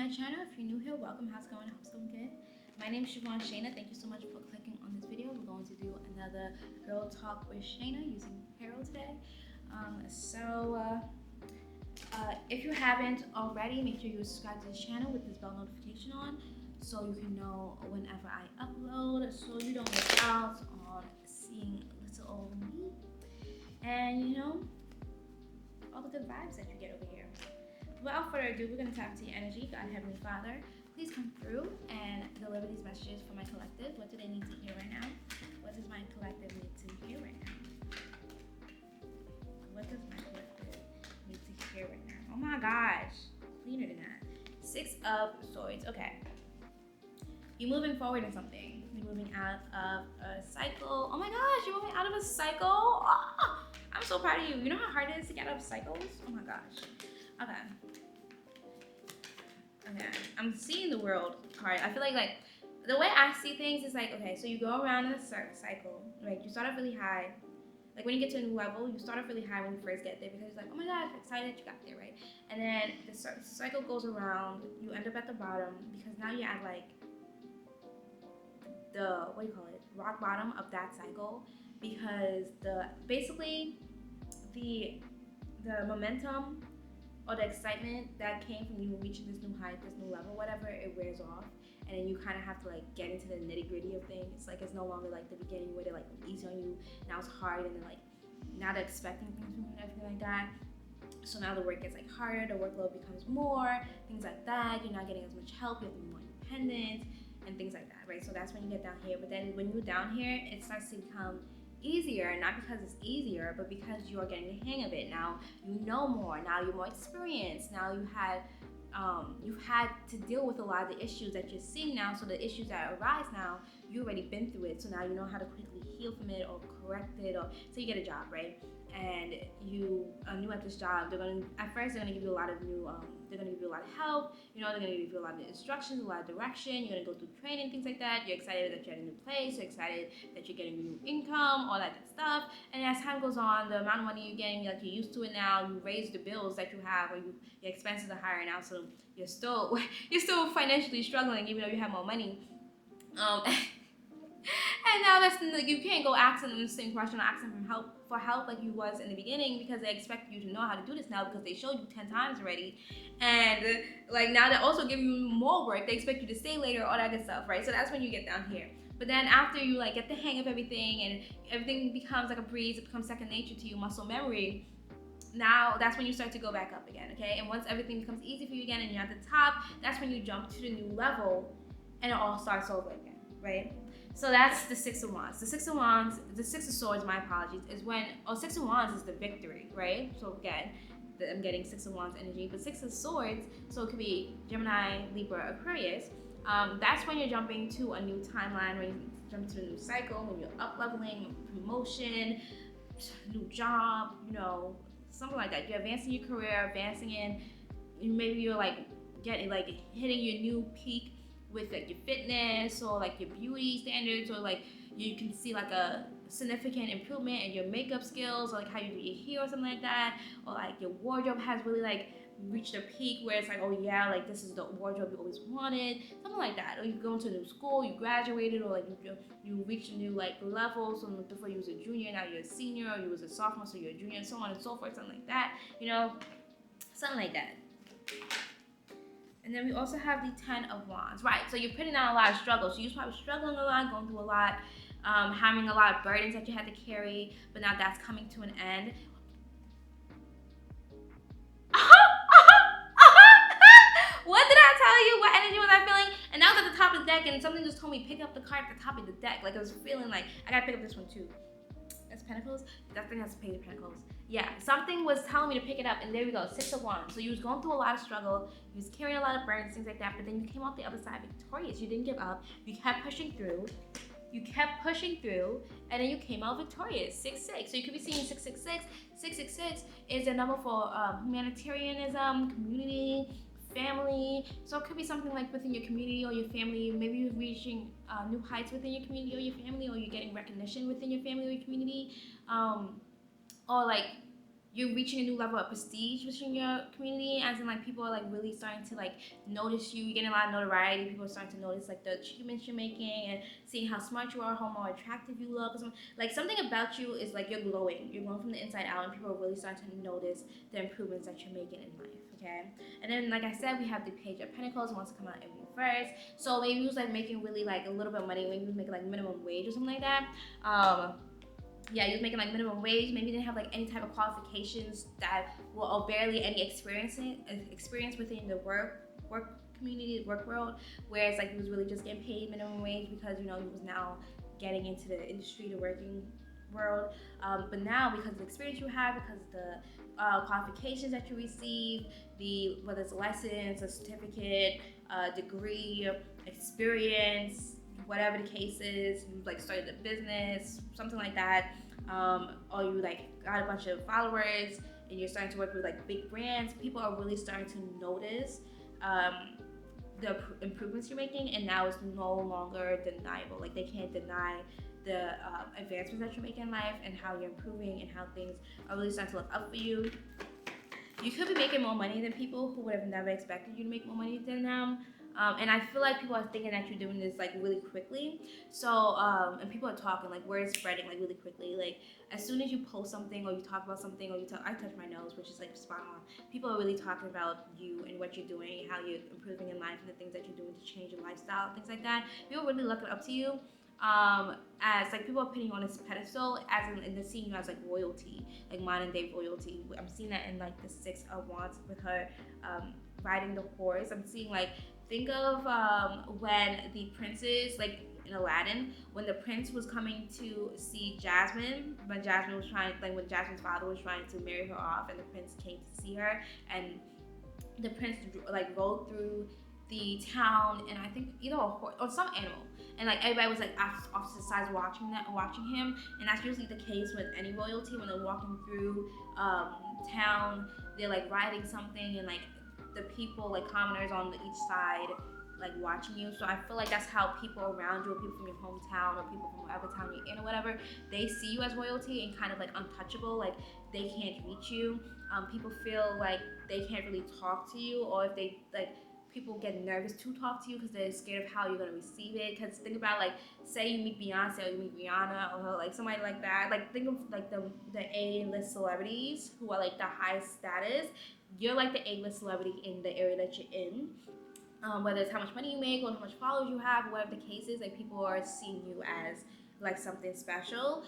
my channel. If you're new here, welcome. How's it going? I hope it's going good. My name is Shana. Thank you so much for clicking on this video. We're going to do another girl talk with Shana using Harold today. If you haven't already, make sure you subscribe to this channel with this bell notification on so you can know whenever I upload, so you don't miss out on seeing little old me and all the good vibes that you get over here. Without further ado, we're going to tap into your energy. God, Heavenly Father, please come through and deliver these messages for my collective. What do they need to hear right now? What does my collective need to hear right now? What does my collective need to hear right now? Oh my gosh, cleaner than that. 6 of Swords. Okay. You're moving forward in something. You're moving out of a cycle. Oh my gosh, you're moving out of a cycle. Oh, I'm so proud of you. You know how hard it is to get out of cycles? Oh my gosh. Okay. I'm seeing the world card. I feel like the way I see things is like, okay, so you go around in a cycle, right? You start off really high. Like when you get to a new level, you start off really high when you first get there because it's like, oh my gosh, I'm excited you got there, right? And then the cycle goes around, you end up at the bottom because now you're at like the, what do you call it? Rock bottom of that cycle, because basically the momentum or the excitement that came from you reaching this new height, this new level, whatever, it wears off. And then you kind of have to like get into the nitty gritty of things. It's like, it's no longer like the beginning where they're like easy on you. Now it's hard, and then like now they're expecting things from you and everything like that. So now the work gets like harder, the workload becomes more, things like that. You're not getting as much help, you have to be more independent and things like that, right? So that's when you get down here. But then when you're down here, it starts to become easier, not because it's easier, but because you are getting the hang of it. Now you know more, now you're more experienced, now you've had to deal with a lot of the issues that you're seeing now. So the issues that arise now, you've already been through it, so now you know how to quickly heal from it or correct it, or so you get a job, right? And you are new at this job. At first they're gonna give you a lot of new they're gonna give you a lot of help, they're gonna give you a lot of instructions, a lot of direction. You're gonna go through training, things like that. You're excited that you're at a new place, you're excited that you're getting a new income, all that good stuff. And as time goes on, the amount of money you're getting, like, you're used to it now. You raise the bills that you have, or your expenses are higher now, so you're still financially struggling even though you have more money. And now you can't go asking them the same question or asking for help like you was in the beginning, because they expect you to know how to do this now because they showed you 10 times already. And like now they're also giving you more work. They expect you to stay later, all that good stuff, right? So that's when you get down here. But then after you like get the hang of everything and everything becomes like a breeze, it becomes second nature to you, muscle memory. Now that's when you start to go back up again, okay? And once everything becomes easy for you again and you're at the top, that's when you jump to the new level and it all starts over again, right? So that's the 6 of Wands. The 6 of Wands, the 6 of Swords, my apologies, is when, 6 of Wands is the victory, right? So again, I'm getting 6 of Wands energy, but 6 of Swords, so it could be Gemini, Libra, Aquarius. That's when you're jumping to a new timeline, when you jump to a new cycle, when you're up leveling, promotion, new job, something like that. You're advancing your career, advancing in, maybe you're like hitting your new peak with like your fitness or like your beauty standards, or like you can see like a significant improvement in your makeup skills, or like how you do your hair or something like that, or like your wardrobe has really like reached a peak where it's like, oh yeah, like this is the wardrobe you always wanted, something like that. Or you go into a new school, you graduated, or like you reached a new like level. So before you was a junior, now you're a senior, or you was a sophomore, so you're a junior, and so on and so forth, something like that, something like that. And then we also have the 10 of Wands, right? So you're putting down a lot of struggle. So you're probably struggling a lot, going through a lot, having a lot of burdens that you had to carry, but now that's coming to an end. What did I tell you? What energy was I feeling? And I was at the top of the deck, and something just told me pick up the card at the top of the deck. Like I was feeling like I gotta pick up this one too. That's Pentacles. That thing has Page of Pentacles. Yeah, something was telling me to pick it up, and there we go, 6 of Wands. So you was going through a lot of struggle, you was carrying a lot of burdens, things like that, but then you came out the other side victorious. You didn't give up. You kept pushing through. And then you came out victorious. 6-6. So you could be seeing 666. 666 is a number for humanitarianism, community, family. So it could be something like within your community or your family. Maybe you're reaching new heights within your community or your family, or you're getting recognition within your family or your community, or like you're reaching a new level of prestige within your community, as in like people are like really starting to like notice you. You're getting a lot of notoriety. People are starting to notice like the achievements you're making and seeing how smart you are, how more attractive you look. Like something about you is like you're glowing. You're glowing from the inside out, and people are really starting to notice the improvements that you're making in life. Okay, and then like I said, we have the Page of Pentacles wants to come out every first. So maybe he was like making really like a little bit of money. Maybe he was making like minimum wage or something like that. Yeah, he was making like minimum wage. Maybe didn't have like any type of qualifications that or barely any experience within the work community, work world. Whereas like he was really just getting paid minimum wage because he was now getting into the industry, the working world. But now because of the experience you have, because of the qualifications that you receive, whether it's a license, a certificate, a degree, experience, whatever the case is, you like started a business, something like that, or you like got a bunch of followers and you're starting to work with like big brands, people are really starting to notice the improvements you're making, and now it's no longer deniable. Like they can't deny the advancements that you're making in life and how you're improving and how things are really starting to look up for you. You could be making more money than people who would have never expected you to make more money than them. And I feel like people are thinking that you're doing this like really quickly. So, and people are talking, like word is spreading like really quickly. Like as soon as you post something or you talk about something or I touch my nose, which is like spot on. People are really talking about you and what you're doing, how you're improving in life and the things that you're doing to change your lifestyle, things like that. People really looking up to you. As like people are putting you on this pedestal, as in they're seeing you as like royalty, like modern day royalty. I'm seeing that in like the Six of Wands with her riding the horse. I'm seeing like, think of when the princes, like in Aladdin, when the prince was coming to see Jasmine, when Jasmine was trying, like when Jasmine's father was trying to marry her off, and the prince came to see her, and the prince like rode through the town, and I think either a horse or some animal, and like everybody was like off to the sides watching him, and that's usually the case with any royalty when they're walking through town, they're like riding something, and like the people like commoners on each side like watching you. So I feel like that's how people around you, or people from your hometown, or people from whatever town you're in or whatever, they see you as royalty and kind of like untouchable, like they can't reach you. People feel like they can't really talk to you, or if they like, people get nervous to talk to you because they're scared of how you're gonna receive it. Because think about like, say you meet Beyonce or you meet Rihanna or like somebody like that. Like think of like the A-list celebrities who are like the highest status. You're like the A-list celebrity in the area that you're in. Whether it's how much money you make or how much followers you have, whatever the case is, like people are seeing you as like something special.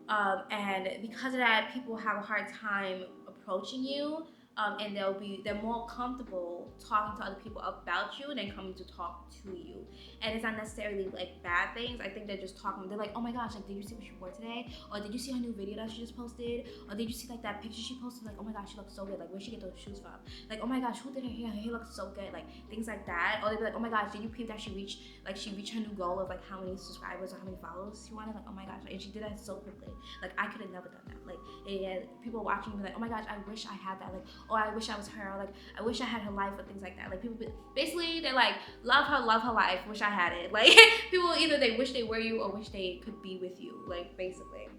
And because of that, people have a hard time approaching you, and they're more comfortable talking to other people about you than coming to talk to you. And it's not necessarily like bad things. I think they're just talking. They're like, oh my gosh, like did you see what she wore today? Or did you see her new video that she just posted? Or did you see like that picture she posted? Like, oh my gosh, she looks so good. Like where'd she get those shoes from? Like, oh my gosh, who did her hair? Her hair looks so good. Like things like that. Or they'd be like, oh my gosh, did you peep that she reached her new goal of like how many subscribers or how many followers she wanted? Like, oh my gosh, and she did that so quickly. Like I could have never done that. Like people watching me like, oh my gosh, I wish I had that. Like, oh, I wish I was her. Or, like I wish I had her life, or things like that. Like people basically they're like, love her life, wish I had it. Like people either they wish they were you or wish they could be with you. Like basically.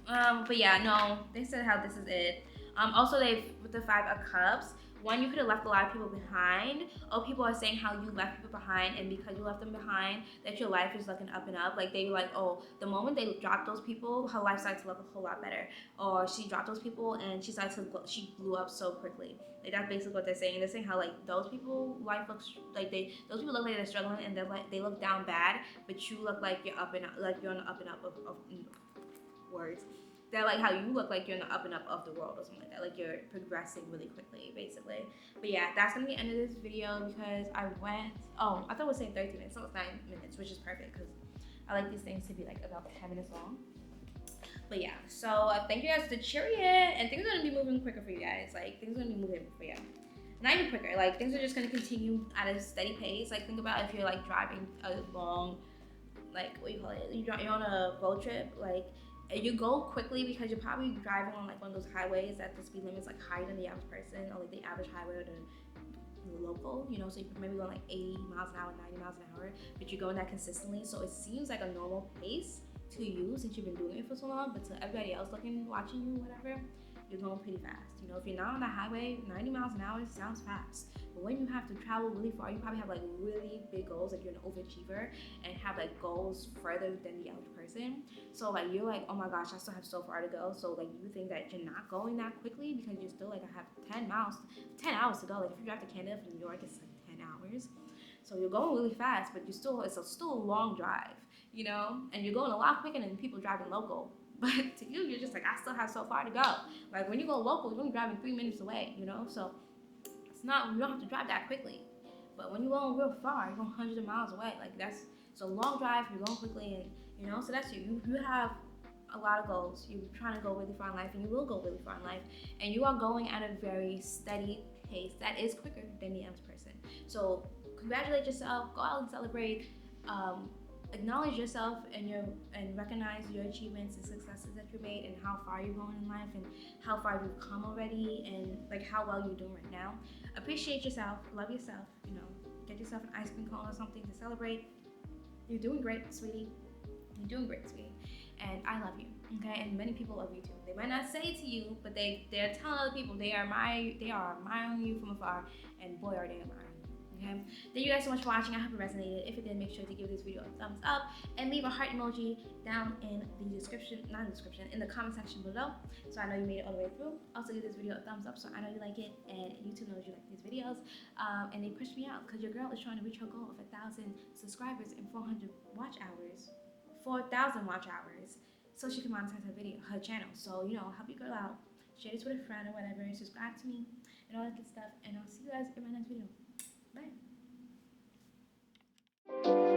But yeah, no, they said how this is it. Also they with the Five of Cups. One, you could have left a lot of people behind, or people are saying how you left people behind, and because you left them behind, that your life is looking up and up. Like they were like, oh, the moment they dropped those people, her life started to look a whole lot better. Or she dropped those people and she blew up so quickly. Like that's basically what they're saying. They're saying how like those people life looks like those people look like they're struggling and they look down bad, but you look like you're up and up, like you're on the up and up of words. They're like how you look like you're in the up and up of the world or something like that. Like you're progressing really quickly, basically. But yeah, that's gonna be the end of this video because I thought it was saying 30 minutes, so it's 9 minutes, which is perfect because I like these things to be like about 10 minutes long. But yeah, so thank you guys for the chariot, and things are gonna be moving quicker for you guys. Like things are gonna be moving for you. Not even quicker, like things are just gonna continue at a steady pace. Like think about if you're like driving a long, like what you call it, you're on a road trip, like you go quickly because you're probably driving on like one of those highways that the speed limit's like higher than the average person, or like the average highway or the local, so you maybe go like 80 miles an hour, 90 miles an hour, but you're going that consistently, so it seems like a normal pace to you since you've been doing it for so long, but to everybody else watching you, whatever, you're going pretty fast. You know, if you're not on the highway, 90 miles an hour sounds fast. But when you have to travel really far, you probably have like really big goals, like you're an overachiever and have like goals further than the average person. So like you're like, oh my gosh, I still have so far to go. So like you think that you're not going that quickly because you're still like, I have 10 hours to go. Like if you drive to Canada from New York, it's like 10 hours. So you're going really fast, but still a long drive, you know, and you're going a lot quicker than people driving local. But to you, you're just like, I still have so far to go. Like when you go local, you're only driving 3 minutes away, you know, so it's not, you don't have to drive that quickly. But when you're going real far, you're going hundreds of miles away. Like it's a long drive, you're going quickly, and you know, so that's you have a lot of goals. You're trying to go really far in life, and you will go really far in life, and you are going at a very steady pace that is quicker than the average person. So congratulate yourself, go out and celebrate, acknowledge yourself and recognize your achievements and successes that you made and how far you're going in life and how far you've come already and like how well you're doing right now. Appreciate yourself, love yourself, you know, get yourself an ice cream cone or something to celebrate. You're doing great, sweetie. You're doing great, sweetie. And I love you, okay? And many people love you too. They might not say it to you, but they're telling other people they are admiring you from afar, and boy are they admiring. Okay? Thank you guys so much for watching. I hope it resonated. If it did, make sure to give this video a thumbs up and leave a heart emoji down in the description, not in the description, in the comment section below, so I know you made it all the way through. Also give this video a thumbs up so I know you like it and YouTube knows you like these videos. And they pushed me out because your girl is trying to reach her goal of 1,000 subscribers and 400 watch hours, 4,000 watch hours, so she can monetize her channel. So you know, help your girl out. Share this with a friend or whatever. Subscribe to me and all that good stuff. And I'll see you guys in my next video. Bye.